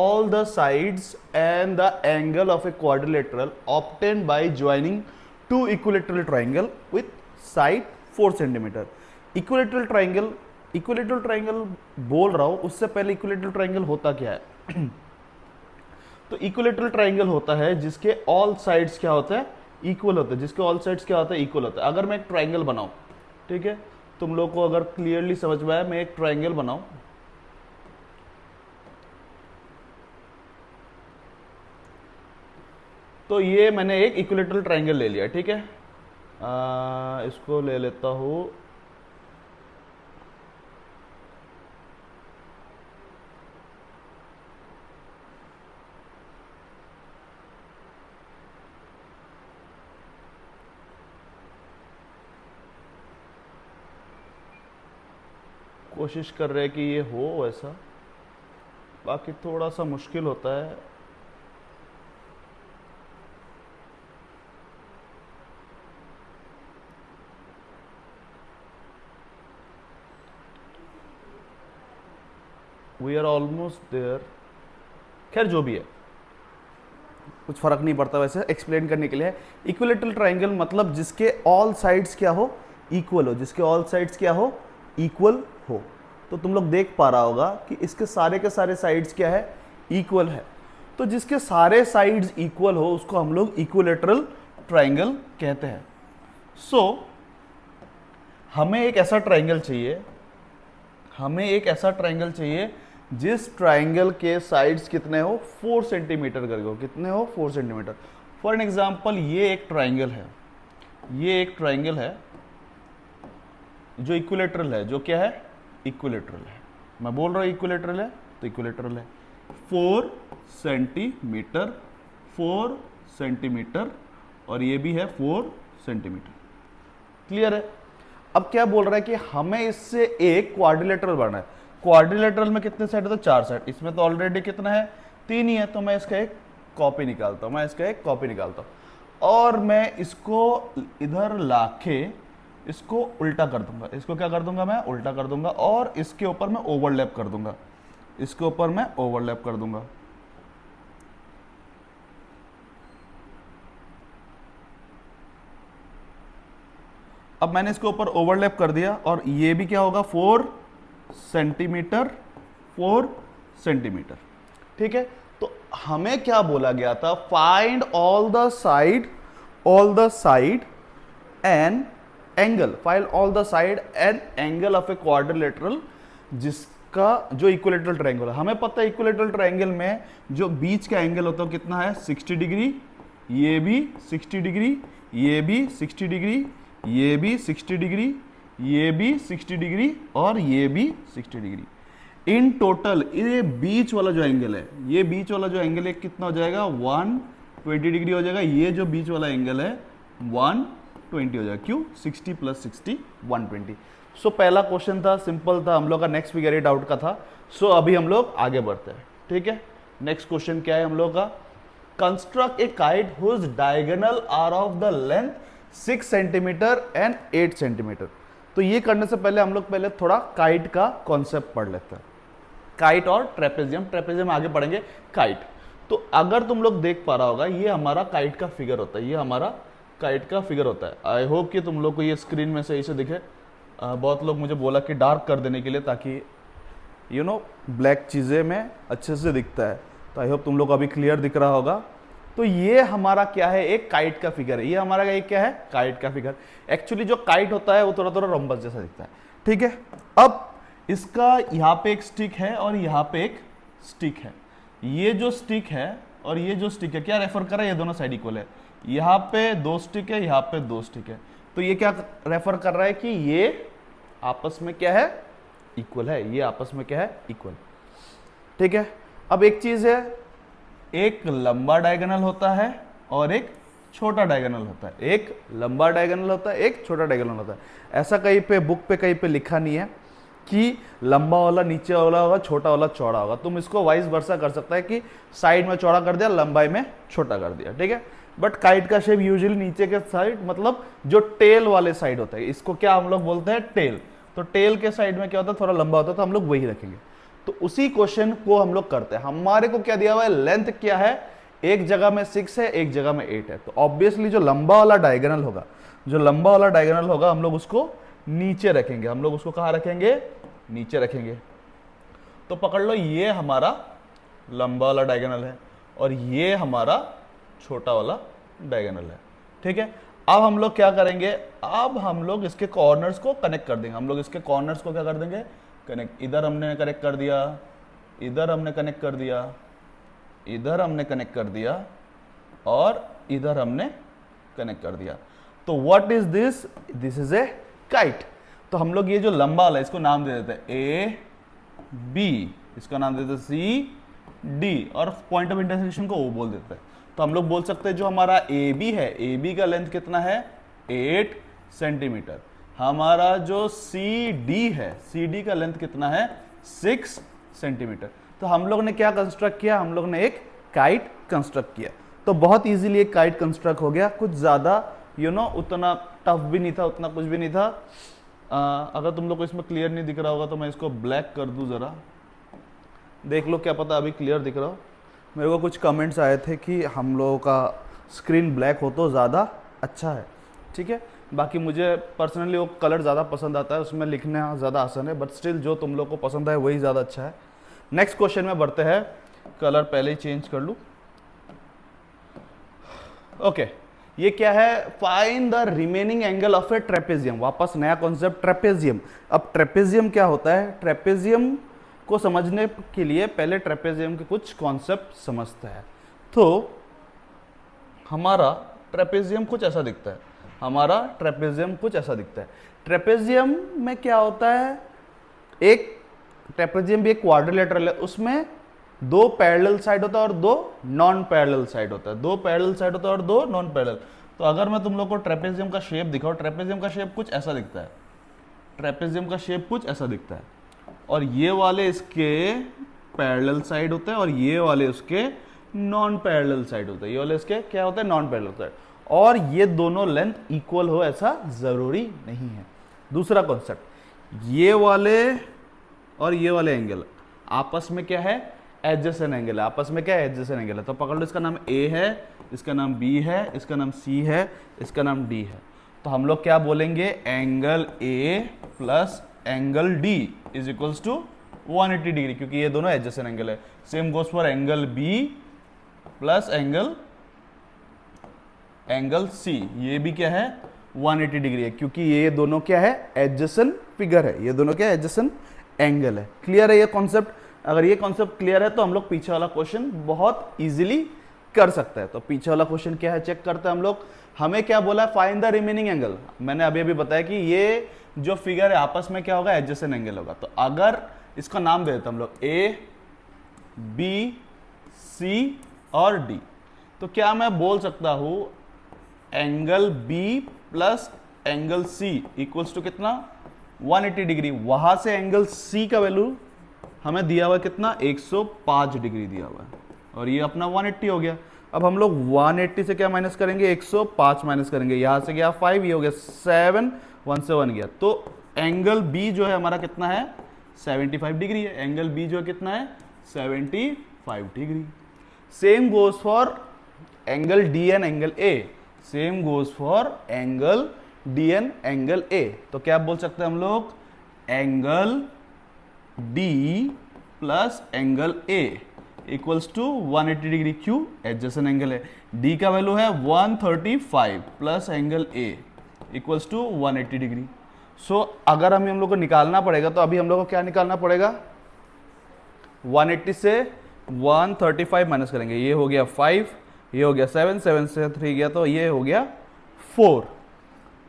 all the sides and the angle of a quadrilateral obtained by joining two equilateral triangle with side 4 cm। Equilateral triangle बोल रहा हूं, उससे पहले equilateral triangle होता क्या है? तो इक्विलेटरल ट्राइंगल होता है जिसके ऑल साइड्स क्या होता है? इक्वल होते हैं। जिसके ऑल साइड्स क्या होता है? इक्वल होता है। अगर मैं एक ट्राइंगल बनाऊं, ठीक है, तुम लोग को अगर क्लियरली समझ में आया, मैं एक ट्राइंगल बनाऊं, तो ये मैंने एक इक्विलेटरल ट्राइंगल ले लिया, ठीक है। इसको ले लेता हूं, कोशिश कर रहे हैं कि ये हो वैसा, बाकी थोड़ा सा मुश्किल होता है। We are almost there. खैर जो भी है, कुछ फर्क नहीं पड़ता वैसे एक्सप्लेन करने के लिए। इक्विलेटरल ट्राइंगल मतलब जिसके ऑल साइड्स क्या हो? इक्वल हो। जिसके ऑल साइड्स क्या हो? इक्वल हो। तो तुम लोग देख पा रहा होगा कि इसके सारे के सारे साइड्स क्या है? इक्वल है। तो जिसके सारे साइड्स इक्वल हो उसको हम लोग इक्विलेटरल ट्राइंगल कहते हैं। सो हमें एक ऐसा ट्राइंगल चाहिए, हमें एक ऐसा ट्राइंगल चाहिए जिस ट्राइंगल के साइड्स कितने हो? 4 सेंटीमीटर करके हो। कितने हो? 4 सेंटीमीटर। फॉर एन एग्जाम्पल ये एक ट्राइंगल है, ये एक ट्राइंगल है जो इक्विलेटरल है। जो क्या है? इक्विलेटरल है। मैं बोल रहा हूं इक्विलेटरल है, तो इक्विलेटरल है। 4 सेंटीमीटर, 4 सेंटीमीटर, और ये भी है 4 सेंटीमीटर। क्लियर है? अब क्या बोल रहा है कि हमें इससे एक क्वाड्रिलेटरल बनाना है। क्वाड्रिलेटरल में कितने साइड है? तो 4 साइड। इसमें तो ऑलरेडी कितना है? 3 ही है। तो मैं इसका एक कॉपी निकालता हूं, मैं इसका एक कॉपी निकालता हूं और मैं इसको इधर लाके इसको उल्टा कर दूंगा। इसको क्या कर दूंगा? मैं उल्टा कर दूंगा और इसके ऊपर मैं ओवरलैप कर दूंगा। इसके ऊपर मैं ओवरलैप कर दूंगा। अब मैंने इसके ऊपर ओवरलैप कर दिया और ये भी क्या होगा? 4 सेंटीमीटर, 4 सेंटीमीटर। ठीक है। तो हमें क्या बोला गया था? Find all the side and angle, find all the side and angle of a quadrilateral जिसका जो इक्विलेटरल ट्रायंगल है। हमें पता है इक्विलेटरल ट्रायंगल में जो बीच का एंगल होता है कितना है? 60 डिग्री। ये भी 60 डिग्री, ये भी 60 डिग्री, ये भी 60 डिग्री, ये भी 60 डिग्री और ये भी 60 डिग्री। इन टोटल ये बीच वाला जो एंगल है, ये बीच वाला जो एंगल है कितना हो जाएगा? 120 डिग्री हो जाएगा। ये जो बीच वाला एंगल है 120 हो जाएगा। क्यों? 60 + 60 120। सो पहला क्वेश्चन था, सिंपल था, हम लोग का नेक्स्ट फिगर इट आउट का था। सो अभी हम लोग आगे बढ़ते हैं। ठीक है। नेक्स्ट क्वेश्चन क्या है हम लोग का? Construct a kite whose diagonal are of the length 6 centimetre and 8 centimetre. तो ये करने से पहले हम लोग पहले थोड़ा काइट का कॉन्सेप्ट पढ़ लेते हैं। काइट और ट्रेपेजियम आगे पढ़ेंगे। काइट, तो अगर तुम लोग देख पा रहा होगा ये हमारा काइट का फिगर होता है, ये हमारा काइट का फिगर होता है। आई होप कि तुम लोग को ये स्क्रीन में सही से दिखे। बहुत लोग मुझे बोला कि डार्क कर देने के लिए ताकि ब्लैक चीज़ें में अच्छे से दिखता है। तो आई होप तुम लोग को अभी क्लियर दिख रहा होगा। तो ये हमारा क्या है? एक काइट का फिगर है। ये हमारा एक क्या है? काइट का फिगर। एक्चुअली जो काइट होता है वो थोड़ा थोड़ा रोम्बस जैसा दिखता है। ठीक है। अब इसका यहाँ पे एक स्टिक है और यहाँ पे एक स्टिक है। ये जो स्टिक है और ये जो स्टिक है क्या रेफर कर रहा है? ये दोनों साइड इक्वल है। यहाँ पे 2 स्टिक है, यहाँ पे 2 स्टिक है। तो ये क्या रेफर कर रहा है कि ये आपस में क्या है? इक्वल है। ये आपस में क्या है? इक्वल। ठीक है। अब एक चीज है, एक लंबा डायगोनल होता है और एक छोटा डायगोनल होता है। एक लंबा डायगोनल होता है, एक छोटा डायगोनल होता है। ऐसा कहीं पे बुक पे कहीं पे लिखा नहीं है कि लंबा वाला नीचे वाला होगा, छोटा वाला चौड़ा होगा। तुम इसको वाइस वर्सा कर सकता है कि साइड में चौड़ा कर दिया, लंबाई में छोटा कर दिया। ठीक है। बट काइट का शेप यूजुअली नीचे के साइड, मतलब जो टेल वाले साइड होता है, इसको क्या हम लोग बोलते हैं? टेल। तो टेल के साइड में क्या होता है? थोड़ा लंबा होता है, तो हम लोग वही रखेंगे। तो उसी क्वेश्चन को हम लोग करते हैं। हमारे को क्या दिया हुआ है, लेंथ क्या है, एक जगह में 6 है, एक जगह में 8 है, तो ऑब्वियसली जो लंबा वाला डायगोनल होगा, जो लंबा वाला डायगोनल होगा हम लोग उसको नीचे रखेंगे। हम लोग उसको कहाँ रखेंगे, नीचे रखेंगे। तो पकड़ लो, ये हमारा लंबा वाला डायगोनल है और ये हमारा छोटा वाला डायगोनल है। ठीक है, अब हम लोग क्या करेंगे, अब हम लोग इसके कॉर्नर्स को कनेक्ट कर देंगे। हम लोग इसके कॉर्नर्स को क्या कर देंगे, कनेक्ट। इधर हमने कनेक्ट कर दिया, इधर हमने कनेक्ट कर दिया, इधर हमने कनेक्ट कर दिया और इधर हमने कनेक्ट कर दिया। तो what is this, this is a kite. तो हम लोग ये जो लंबा वाला है इसको नाम दे देते हैं ए बी, इसका नाम देते हैं सी डी और पॉइंट ऑफ इंटरसेक्शन को ओ बोल देते हैं। तो हम लोग बोल सकते हैं जो हमारा ए बी है, ए बी का लेंथ कितना है 8 सेंटीमीटर। हमारा जो सी डी है, सी डी का लेंथ कितना है 6 सेंटीमीटर। तो हम लोग ने क्या कंस्ट्रक्ट किया, हम लोग ने एक काइट कंस्ट्रक्ट किया। तो बहुत इजीली एक काइट कंस्ट्रक्ट हो गया, कुछ ज़्यादा उतना टफ भी नहीं था, उतना कुछ भी नहीं था। अगर तुम लोग को इसमें क्लियर नहीं दिख रहा होगा तो मैं इसको ब्लैक कर दूं, ज़रा देख लो, क्या पता अभी क्लियर दिख रहा हो। मेरे को कुछ कमेंट्स आए थे कि हम लोगों का स्क्रीन ब्लैक हो तो ज़्यादा अच्छा है। ठीक है, बाकी मुझे पर्सनली वो कलर ज़्यादा पसंद आता है, उसमें लिखना ज़्यादा आसान है, बट स्टिल जो तुम लोग को पसंद है वही ज़्यादा अच्छा है। नेक्स्ट क्वेश्चन में बढ़ते हैं, कलर पहले ही चेंज कर लूँ। ओके, ये क्या है, find the remaining angle of A trapezium. वापस नया कॉन्सेप्ट ट्रेपेजियम। अब ट्रेपेजियम क्या होता है, ट्रेपेजियम को समझने के लिए पहले ट्रेपेजियम के कुछ कॉन्सेप्ट समझते हैं। तो हमारा ट्रेपेजियम कुछ ऐसा दिखता है, हमारा ट्रेपेजियम कुछ ऐसा दिखता है। ट्रेपेजियम में क्या होता है, एक ट्रेपेजियम भी एक क्वाड्रिलेटरल है, उसमें 2 पैरेलल साइड होता है और 2 नॉन पैरेलल साइड होता है, 2 पैरेलल साइड होता है और 2 नॉन पैरेलल। तो अगर मैं तुम लोग को ट्रेपेजियम का शेप दिखाऊं, ट्रेपेजियम का शेप कुछ ऐसा दिखता है, ट्रेपेजियम का शेप कुछ ऐसा दिखता है, और ये वाले इसके पैरेलल साइड होते हैं और ये वाले उसके नॉन पैरेलल साइड होते हैं। ये वाले इसके क्या होते हैं, नॉन पैरेलल साइड, और ये दोनों लेंथ इक्वल हो ऐसा जरूरी नहीं है। दूसरा कॉन्सेप्ट, ये वाले और ये वाले एंगल आपस में क्या है, एडजेसेंट एंगल है। आपस में क्या है, एडजेसेंट एंगल है। तो पकड़ लो, इसका नाम ए है, इसका नाम बी है, इसका नाम सी है, इसका नाम डी है। तो हम लोग क्या बोलेंगे, angle A plus angle D is equals to 180 degree, क्योंकि ये दोनों एडजेसेंट एंगल है। Same goes for angle B plus angle C, ये भी क्या है 180 डिग्री है, क्योंकि ये दोनों क्या है, एडजेसेंट फिगर है, ये दोनों क्या है, एडजेसेंट एंगल है। क्लियर है ये कॉन्सेप्ट? अगर ये कॉन्सेप्ट क्लियर है तो हम लोग पीछे वाला क्वेश्चन बहुत इजीली कर सकते हैं। तो पीछे वाला क्वेश्चन क्या है, चेक करते हैं हम लोग। हमें क्या बोला है, फाइंड द रिमेनिंग एंगल। मैंने अभी अभी बताया कि ये जो फिगर है आपस में क्या होगा, एडजेसेंट एंगल होगा। तो अगर इसका नाम दे देते हम लोग ए बी सी और डी, तो क्या मैं बोल सकता हूं angle B plus angle C equals to कितना, 180 डिग्री। वहां से एंगल सी का वैल्यू हमें दिया हुआ है कितना, 105 डिग्री दिया हुआ है, और ये अपना 180 हो गया। अब हम लोग 180 से क्या माइनस करेंगे, 105 माइनस करेंगे, यहां से गया 5, ये हो गया 7, 1 से 1 गया। तो एंगल बी जो है हमारा कितना है, 75 डिग्री है। एंगल बी जो है कितना है, 75 degree. Same goes for angle D and angle A, same goes for angle D and angle A. तो क्या बोल सकते हैं हम लोग, angle D plus angle A equals to 180 degree. क्यों, एडजेसेंट एंगल है। डी का वैल्यू है 135 plus angle A equals to 180 degree. So अगर हम लोग को निकालना पड़ेगा, तो अभी हम लोग को क्या निकालना पड़ेगा, 180 से 135 माइनस करेंगे, ये हो गया 5, ये हो गया 7, 7 से 3 गया, तो ये हो गया 4।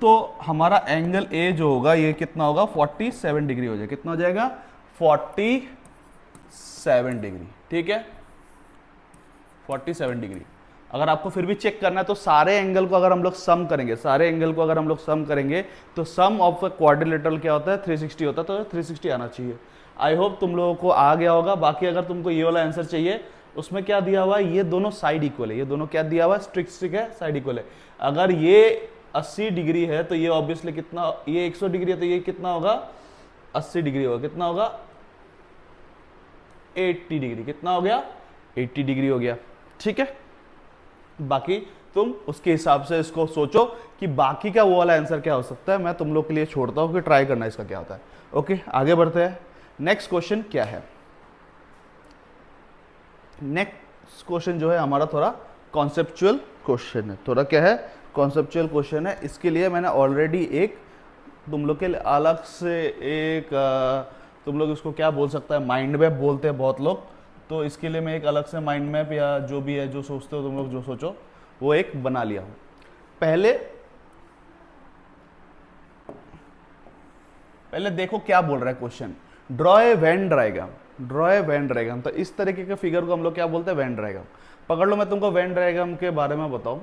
तो हमारा एंगल ए जो होगा ये कितना होगा, 47 डिग्री हो जाएगा। कितना हो जाएगा, 47 डिग्री। ठीक है, 47 डिग्री। अगर आपको फिर भी चेक करना है तो सारे एंगल को अगर हम लोग सम करेंगे, सारे एंगल को अगर हम लोग सम करेंगे तो सम ऑफ क्वाड्रिलेटरल क्या होता है, 360 होता है। तो 360 आना चाहिए। आई होप तुम लोगों को आ गया होगा। बाकी अगर तुमको ये वाला आंसर चाहिए, उसमें क्या दिया हुआ है, ये दोनों साइड इक्वल है, ये दोनों क्या दिया हुआ है, स्ट्रिक है, साइड इक्वल है। अगर ये 80 डिग्री है तो ये ऑब्वियसली कितना, ये 100 डिग्री है तो ये कितना होगा, 80 डिग्री होगा। कितना होगा, 80 डिग्री। कितना हो गया? 80 डिग्री हो गया। ठीक है, बाकी तुम उसके हिसाब से इसको सोचो कि बाकी का वो वाला आंसर क्या हो सकता है। मैं तुम लोग के लिए छोड़ता हूं कि ट्राई करना इसका क्या होता है। ओके, आगे बढ़ते हैं। नेक्स्ट क्वेश्चन क्या है? नेक्स्ट क्वेश्चन जो है हमारा थोड़ा कॉन्सेप्चुअल क्वेश्चन है। थोड़ा क्या है? कॉन्सेप्चुअल क्वेश्चन है। इसके लिए मैंने ऑलरेडी एक तुम लोग के लिए अलग से एक तुम लोग इसको क्या बोल सकता है, माइंड मैप बोलते हैं बहुत लोग। तो इसके लिए मैं एक अलग से माइंड मैप या जो भी है जो सोचते हो तुम लोग, जो सोचो वो एक बना लिया हूं। पहले देखो क्या बोल रहा है question. Draw a Venn diagram, draw a Venn diagram. तो इस तरीके के फिगर को हम लोग क्या बोलते हैं? Venn diagram. पकड़ लो, मैं तुमको वेन डायग्राम के बारे में बताऊं,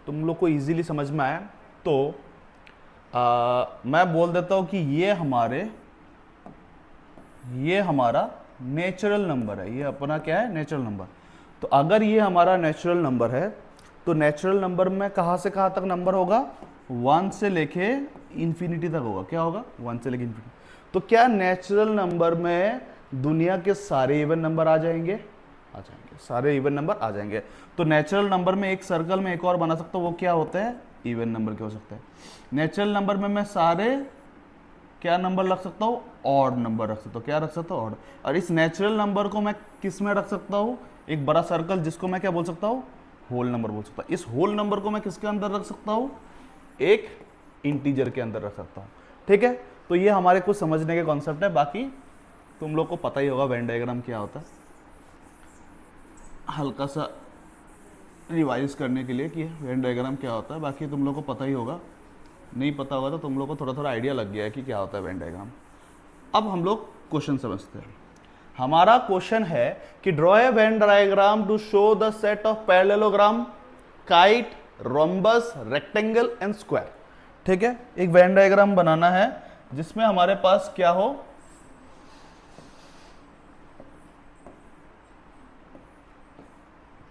तुम लोग को इजीली समझ में आया तो मैं बोल देता हूं कि ये हमारा नेचुरल नंबर है। ये अपना क्या है? Natural number. तो अगर ये हमारा नेचुरल नंबर है तो नेचुरल नंबर में कहां से कहां तक नंबर होगा? 1 से लेके इंफिनिटी तक होगा। क्या होगा? 1 से लेके इंफिनिटी। तो क्या नेचुरल नंबर में दुनिया के सारे इवन नंबर आ जाएंगे? आ जाएंगे, सारे इवन नंबर आ जाएंगे। तो नेचुरल नंबर में एक सर्कल में एक और बना सकता हूं, वो क्या होता है? इवन नंबर के हो सकते हैं। नेचुरल नंबर में मैं सारे क्या नंबर रख सकता हूँ? ऑड नंबर रख सकता हूँ। क्या रख सकता हूँ? ऑड। और इस नेचुरल नंबर को मैं किस में रख सकता हूँ? एक बड़ा सर्कल जिसको मैं क्या बोल सकता हूँ? होल नंबर बोल सकता हूँ। इस होल नंबर को मैं किसके अंदर रख सकता हूँ? एक इंटीजर के अंदर रख सकता हूँ। ठीक है, तो ये हमारे कुछ समझने के कॉन्सेप्ट है। बाकी तुम लोग को पता ही होगा वेन डायग्राम क्या होता है, हल्का सा रिवाइज करने के लिए कि वेन डायग्राम क्या होता है। बाकी तुम लोग को पता ही होगा, नहीं पता होगा तो तुम लोग को थोड़ा थोड़ा आइडिया लग गया है कि क्या होता है वेन डायग्राम। अब हम लोग क्वेश्चन समझते हैं। हमारा क्वेश्चन है कि draw a Venn diagram to show the set of parallelogram, kite, rhombus, rectangle and square. ठीक है, एक वेन डायग्राम बनाना है जिसमें हमारे पास क्या हो?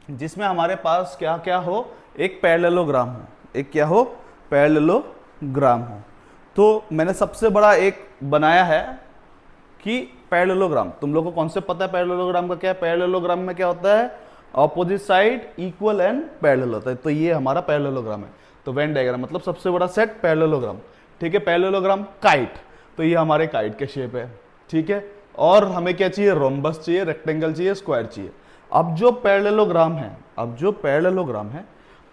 जिसमें हमारे पास क्या क्या हो? एक पैरेललोग्राम हो। एक क्या हो? पैरेललोग्राम हो। तो मैंने सबसे बड़ा एक बनाया है कि पैरेललोग्राम। तुम लोगों को कॉन्सेप्ट पता है पैरेललोग्राम का क्या है? पैरेललोग्राम में क्या होता है? Opposite side equal and parallel होता है। तो ये हमारा पैरेललोग्राम है। तो वेन डायग्राम मतलब सबसे बड़ा सेट पैरेललोग्राम। ठीक है, पैरेललोग्राम। काइट, तो ये हमारे काइट के शेप है। ठीक है, और हमें क्या चाहिए? रोम्बस चाहिए, रेक्टेंगल चाहिए, स्क्वायर चाहिए। अब जो पैरेललोग्राम है,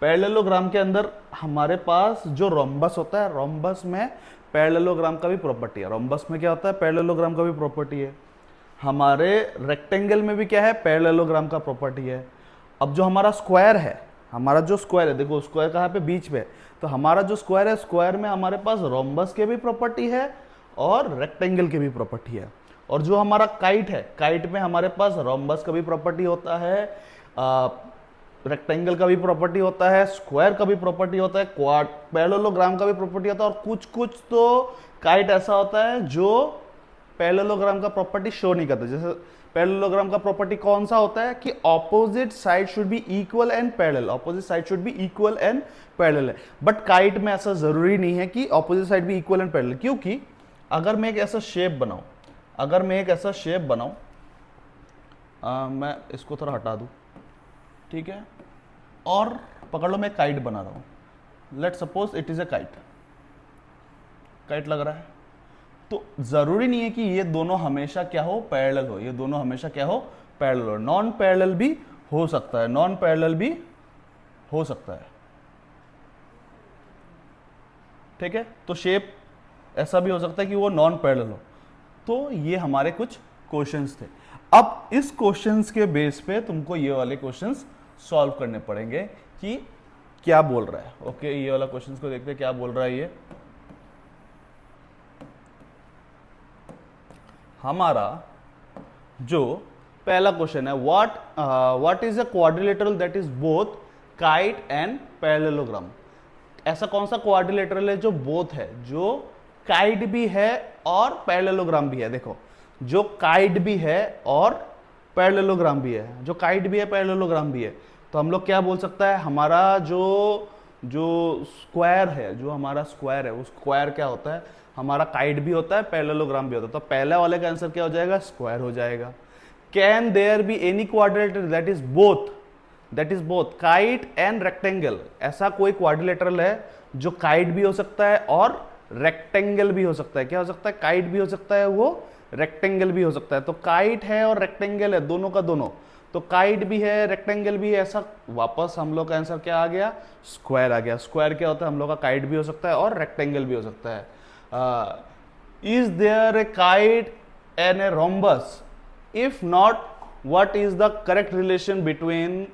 पैरेललोग्राम के अंदर हमारे पास जो रोम्बस होता है, रोम्बस में पैरेललोग्राम का भी प्रॉपर्टी है। रोम्बस में क्या होता है? पैरेललोग्राम का भी प्रॉपर्टी है। हमारे रेक्टेंगल में भी क्या है? पैरेललोग्राम का प्रॉपर्टी है। अब जो हमारा स्क्वायर है, देखो स्क्वायर कहाँ पे? बीच पे। तो हमारा जो स्क्वायर है, स्क्वायर में हमारे पास रोम्बस के भी प्रॉपर्टी है और रेक्टेंगल के भी प्रॉपर्टी है। और जो हमारा काइट है, काइट में हमारे पास रोम्बस का भी प्रॉपर्टी होता है, रेक्टेंगल का भी प्रॉपर्टी होता है, स्क्वायर का भी प्रॉपर्टी होता है, क्वाड पैरेललोग्राम का भी प्रॉपर्टी होता है। और कुछ कुछ तो काइट ऐसा होता है जो पैरेललोग्राम का प्रॉपर्टी शो नहीं करता। जैसे पैरेललोग्राम का प्रॉपर्टी कौन सा होता है? कि opposite side should be equal and parallel. Opposite side should be equal and parallel है। बट काइट में ऐसा जरूरी नहीं है कि ऑपोजिट साइड भी इक्वल एंड पैरेलल, क्योंकि अगर मैं एक ऐसा शेप बनाऊं, मैं इसको थोड़ा हटा दूं, ठीक है, और पकड़ लो मैं काइट बना रहा हूं। Let suppose it is a kite लग रहा है। तो जरूरी नहीं है कि ये दोनों हमेशा क्या हो? पैरेलल हो। ये दोनों हमेशा क्या हो? पैरेलल हो। नॉन पैरेलल भी हो सकता है, ठीक है। तो शेप ऐसा भी हो सकता है कि वो नॉन पैरेलल हो। तो ये हमारे कुछ क्वेश्चंस थे। अब इस क्वेश्चंस के बेस पे तुमको ये वाले क्वेश्चंस सॉल्व करने पड़ेंगे कि क्या बोल रहा है। ओके, ये वाला क्वेश्चंस को देखते हैं क्या बोल रहा है ये। हमारा जो पहला क्वेश्चन है, what is a quadrilateral that is both kite and parallelogram. ऐसा कौन सा क्वाड्रिलेटरल है जो बोथ है, जो काइट भी है और पैरेललोग्राम भी है। देखो, जो काइट भी है और पैरेललोग्राम भी है, जो काइट भी है पैरेललोग्राम भी है, तो हम लोग क्या बोल सकता है? हमारा जो जो स्क्वायर है, जो हमारा स्क्वायर है, वो स्क्वायर क्या होता है, हमारा काइट भी होता है, पैरेललोग्राम भी होता है। तो पहले वाले का आंसर क्या हो जाएगा, स्क्वायर हो जाएगा। Can there be any quadrilateral that is both kite and rectangle, ऐसा कोई क्वाड्रिलेटरल है जो काइट भी हो सकता है और रेक्टेंगल भी हो सकता है। क्या हो सकता है, काइट भी हो सकता है, वो रेक्टेंगल भी हो सकता है। तो काइट है और रेक्टेंगल है, दोनों का दोनों, तो काइट भी है रेक्टेंगल भी है, ऐसा वापस हम लोग का आंसर क्या आ गया, स्क्वायर आ गया। स्क्वायर क्या होता है, हम लोग का काइट भी हो सकता है और रेक्टेंगल भी हो सकता है। Is there a kite and a rhombus, if not what is the correct relation between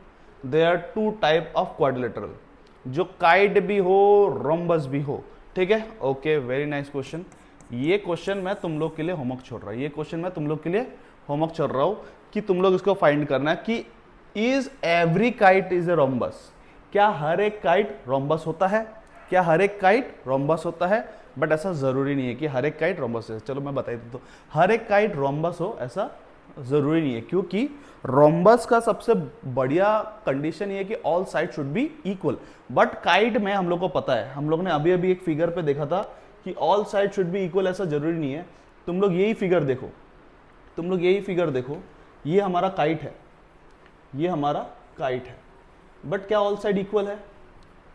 their two type of quadrilateral, जो काइट भी हो रोम्बस भी हो, ठीक है। Okay, very nice question. ये क्वेश्चन मैं तुम लोग के लिए होमवर्क छोड़ रहा हूं, ये क्वेश्चन मैं तुम लोग के लिए होमवर्क छोड़ रहा हूं कि तुम लोग इसको फाइंड करना है कि is every kite is a rhombus, क्या हर एक काइट रोम्बस होता है, क्या हर एक काइट रोम्बस होता है। बट ऐसा जरूरी नहीं है कि हर एक काइट रोम्बस है। चलो मैं बता देता हूं, हर एक काइट रोम्बस हो ऐसा जरूरी नहीं है, क्योंकि रोम्बस का सबसे बढ़िया कंडीशन ये है कि all side should be equal. But kite में हम लोग को पता है, हम लोग ने अभी अभी एक फिगर पे देखा था कि all side should be equal, ऐसा जरूरी नहीं है। तुम लोग यही फिगर देखो, तुम लोग यही फिगर देखो, ये हमारा काइट है, ये हमारा काइट है, बट क्या ऑल साइड इक्वल है,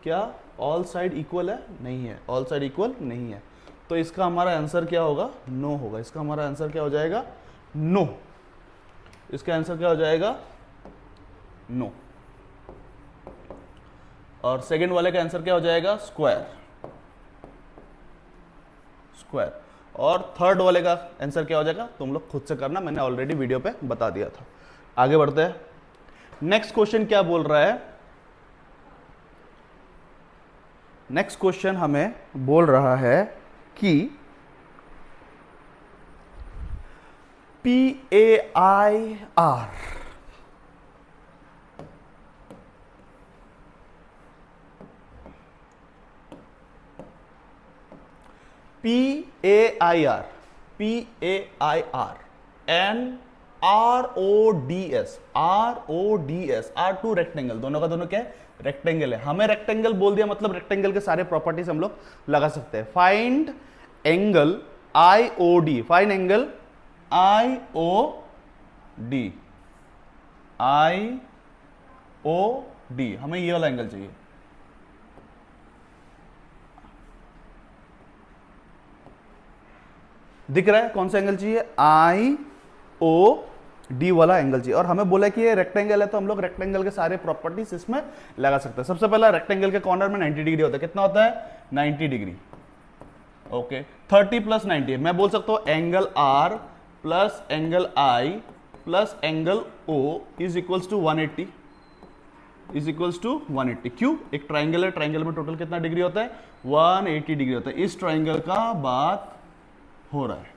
क्या ऑल साइड इक्वल है, नहीं है, ऑल साइड इक्वल नहीं है। तो इसका हमारा आंसर क्या होगा, नो होगा। इसका हमारा आंसर क्या हो जाएगा, नो। इसका आंसर क्या हो जाएगा, नो। और सेकंड वाले का आंसर क्या हो जाएगा, स्क्वायर, स्क्वायर। और थर्ड वाले का आंसर क्या हो जाएगा, तुम लोग खुद से करना, मैंने ऑलरेडी वीडियो पे बता दिया था। आगे बढ़ते हैं, नेक्स्ट क्वेश्चन क्या बोल रहा है। नेक्स्ट क्वेश्चन हमें बोल रहा है कि PAIR, PAIR, PAIR and RODS, RODS are two rectangle, दोनों का दोनों क्या है, रेक्टेंगल है। हमें रेक्टेंगल बोल दिया मतलब रेक्टेंगल के सारे प्रॉपर्टीज हम लोग लगा सकते हैं। Find angle IOD, find angle IOD, IOD, हमें ये वाला एंगल चाहिए। दिख रहा है कौन सा एंगल चाहिए, IOD वाला एंगल चाहिए। और हमें बोला कि ये रेक्टेंगल है, तो हम लोग रेक्टेंगल के सारे प्रॉपर्टीज इसमें लगा सकते हैं। सबसे पहला, रेक्टेंगल के कॉर्नर में 90 डिग्री होता है, कितना होता है, 90 डिग्री। ओके, 30 प्लस 90, मैं बोल सकता हूं angle R plus angle I plus angle O is equals to 180, is equals to 180। क्यों, एक ट्राइंगल है, ट्राइंगल में टोटल कितना डिग्री होता है, 180 डिग्री होता है। इस ट्राइंगल का बात हो रहा है,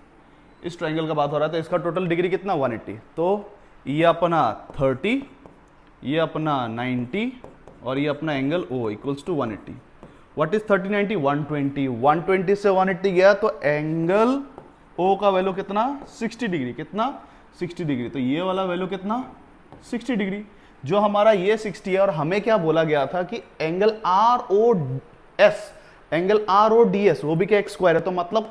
इस ट्राइंगल का बात हो रहा है, तो इसका टोटल डिग्री कितना, 180। तो ये अपना 30, ये अपना 90 और ये अपना angle O equals to 180। What is 30 90, 120, 120 से 180 गया तो एंगल O का वैल्यू कितना, 60 डिग्री, कितना, 60 डिग्री। तो ये वाला वैल्यू कितना, 60 डिग्री। जो हमारा ये 60 है, और हमें क्या बोला गया था कि एंगल ROS, एंगल RODS वो भी क्या एक स्क्वायर है, तो मतलब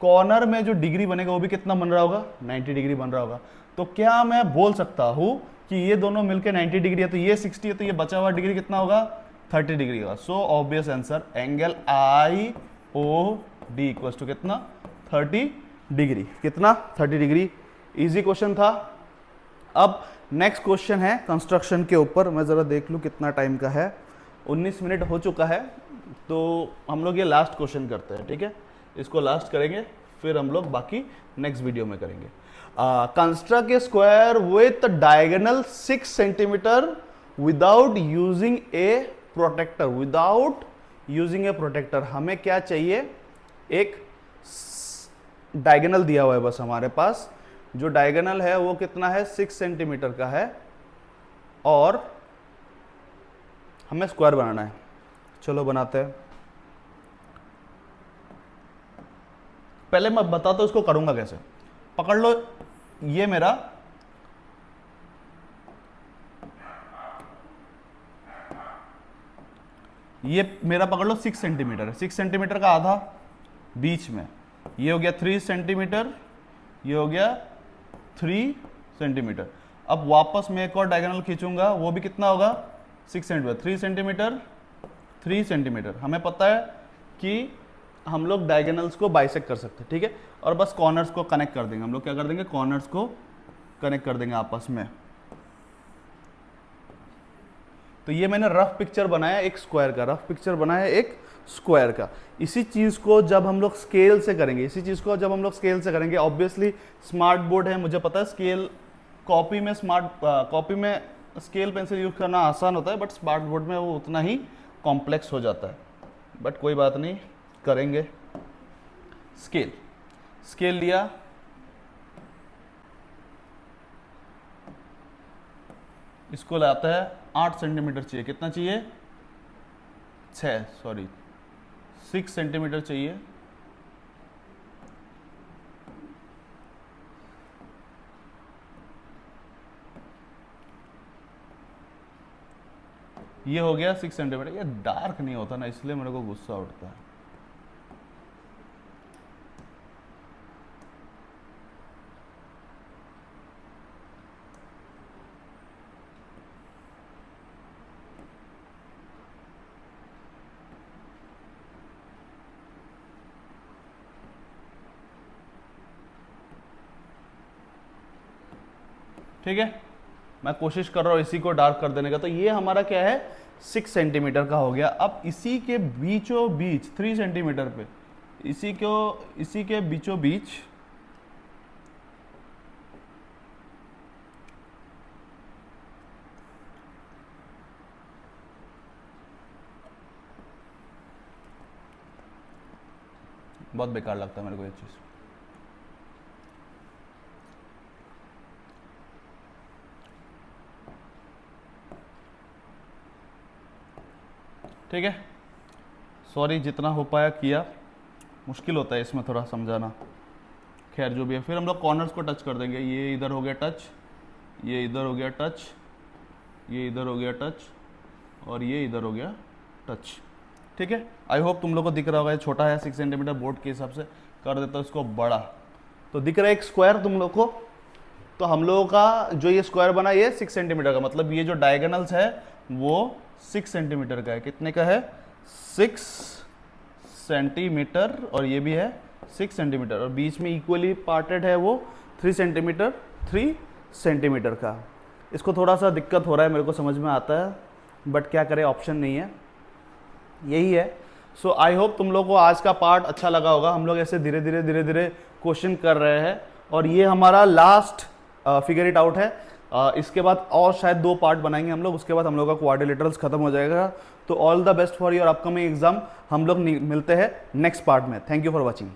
कॉर्नर में जो डिग्री बनेगा वो भी कितना बन रहा होगा, 90 डिग्री बन रहा होगा। तो क्या मैं बोल सकता हूं कि ये दोनों मिलकर 90 डिग्री है, तो ये 60 है, तो ये बचा हुआ डिग्री कितना होगा, 30 डिग्री होगा। So obvious answer angle IOD equals to कितना, 30 डिग्री। कितना, 30 डिग्री। इजी क्वेश्चन था। अब नेक्स्ट क्वेश्चन है कंस्ट्रक्शन के ऊपर। मैं जरा देख लूं कितना टाइम का है, 19 मिनट हो चुका है, तो हम लोग ये लास्ट क्वेश्चन करते हैं, ठीक है। इसको लास्ट करेंगे, फिर हम लोग बाकी नेक्स्ट वीडियो में करेंगे। Construct a square with diagonal 6 centimetre without using a protractor, without using a protractor. हमें क्या चाहिए, एक डायगोनल दिया हुआ है बस हमारे पास, जो डायगोनल है वो कितना है, 6 सेंटीमीटर का है, और हमें स्क्वायर बनाना है। चलो बनाते हैं। पहले मैं बताता हूं इसको करूंगा कैसे। पकड़ लो, ये मेरा ये मेरा पकड़ लो 6 सेंटीमीटर है, 6 सेंटीमीटर का आधा बीच में, ये हो गया 3 सेंटीमीटर, ये हो गया 3 सेंटीमीटर। अब वापस मैं एक और डायगोनल खींचूंगा, वो भी कितना होगा 6 सेंटीमीटर, 3 सेंटीमीटर 3 सेंटीमीटर। हमें पता है कि हम लोग डायगोनल्स को बाइसेक्ट कर सकते हैं, ठीक है, और बस कॉर्नर्स को कनेक्ट कर देंगे। हम लोग क्या कर देंगे, कॉर्नर्स को कनेक्ट कर देंगे आपस में। तो ये मैंने रफ पिक्चर बनाया एक स्क्वायर का, रफ पिक्चर बनाया एक स्क्वायर का। इसी चीज को जब हम लोग स्केल से करेंगे, इसी चीज को जब हम लोग स्केल से करेंगे, ऑब्वियसली स्मार्ट बोर्ड है, मुझे पता है स्केल कॉपी में कॉपी में स्केल पेंसिल यूज करना आसान होता है, बट स्मार्ट बोर्ड में वो उतना ही कॉम्प्लेक्स हो जाता है। बट कोई बात नहीं, करेंगे। स्केल, स्केल लिया, इसको लाता है 8 सेंटीमीटर चाहिए, कितना चाहिए 6 सेंटीमीटर चाहिए। ये हो गया 6 सेंटीमीटर। ये डार्क नहीं होता ना, इसलिए मेरे को गुस्सा उठता है। ठीक है, मैं कोशिश कर रहा हूं इसी को डार्क कर देने का। तो ये हमारा क्या है 6 सेंटीमीटर का हो गया। अब इसी के बीचों बीच 3 सेंटीमीटर पे, इसी के बीचों बीच बहुत बेकार लगता है मेरे को ये चीज। ठीक है, सॉरी, जितना हो पाया किया। मुश्किल होता है इसमें थोड़ा समझाना, खैर जो भी है। फिर हम लोग कॉर्नर्स को टच कर देंगे। ये इधर हो गया टच, ये इधर हो गया टच, ये इधर हो गया टच, और ये इधर हो गया टच। ठीक है, आई होप तुम लोग को दिख रहा होगा। ये छोटा है 6 सेंटीमीटर, बोर्ड के हिसाब से कर देता हूँ इसको बड़ा। तो दिख रहा है एक स्क्वायर तुम लोग को। तो हम लोगों का जो ये स्क्वायर बना ये 6 सेंटीमीटर का, मतलब ये जो डायगोनल्स है वो 6 सेंटीमीटर का है। कितने का है 6 सेंटीमीटर, और ये भी है 6 सेंटीमीटर, और बीच में इक्वली पार्टेड है वो 3 सेंटीमीटर 3 सेंटीमीटर का। इसको थोड़ा सा दिक्कत हो रहा है, मेरे को समझ में आता है, बट क्या करें, ऑप्शन नहीं है, यही है। सो आई होप तुम लोग को आज का पार्ट अच्छा लगा होगा। हम लोग ऐसे धीरे धीरे क्वेश्चन कर रहे हैं, और ये हमारा लास्ट फिगर इट आउट है। इसके बाद और शायद 2 पार्ट बनाएंगे हम लोग, उसके बाद हम लोग का क्वाड्रिलेटरल्स खत्म हो जाएगा। तो all the best for your upcoming exam. हम लोग मिलते हैं नेक्स्ट पार्ट में। Thank you for watching.